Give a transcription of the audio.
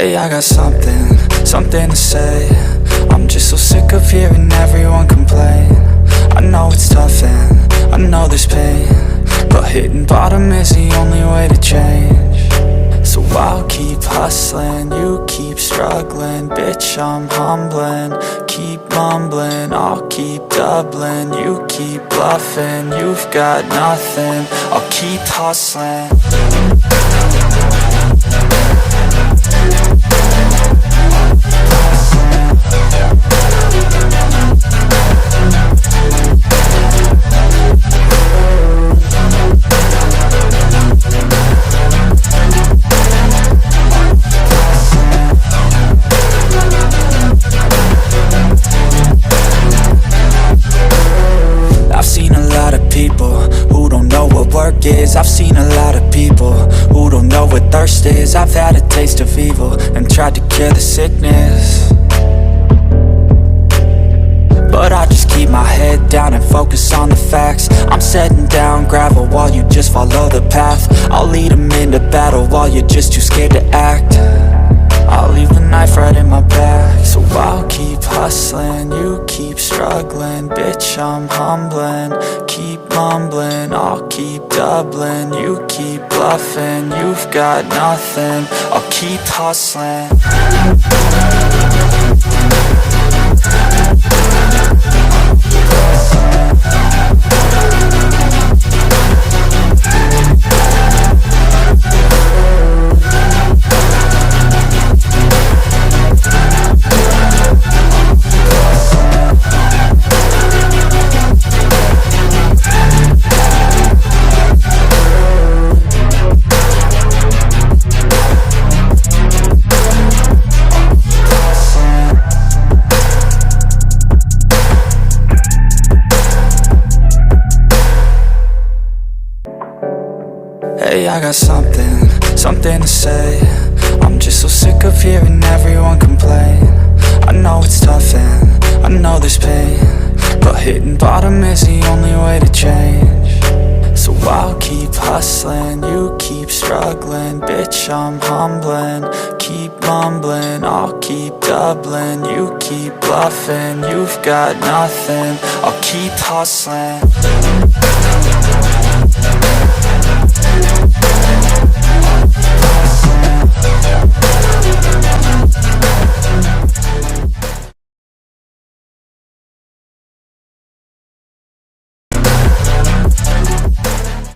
Hey, I got something to say. I'm just so sick of hearing everyone complain. I know it's tough and I know there's pain, but hitting bottom is the only way to change. So I'll keep hustling, you keep struggling. Bitch, I'm humbling, keep mumbling. I'll keep doubling, you keep bluffing. You've got nothing, I'll keep hustling. I've seen a lot of people who don't know what thirst is. I've had a taste of evil and tried to cure the sickness, but I just keep my head down and focus on the facts. I'm setting down gravel while you just follow the path. I'll lead them into battle while you're just too scared to act. I'll leave the knife right in my back. So I'll keep hustling, you keep struggling. Bitch, I'm humbling, keep mumbling. I'll keep doubling, you keep bluffing. You've got nothing, I'll keep hustling. Hey, I got something to say. I'm just so sick of hearing everyone complain. I know it's tough and I know there's pain, but hitting bottom is the only way to change. So I'll keep hustling, you keep struggling. Bitch, I'm humbling, keep mumbling. I'll keep doubling, you keep bluffing. You've got nothing, I'll keep hustling.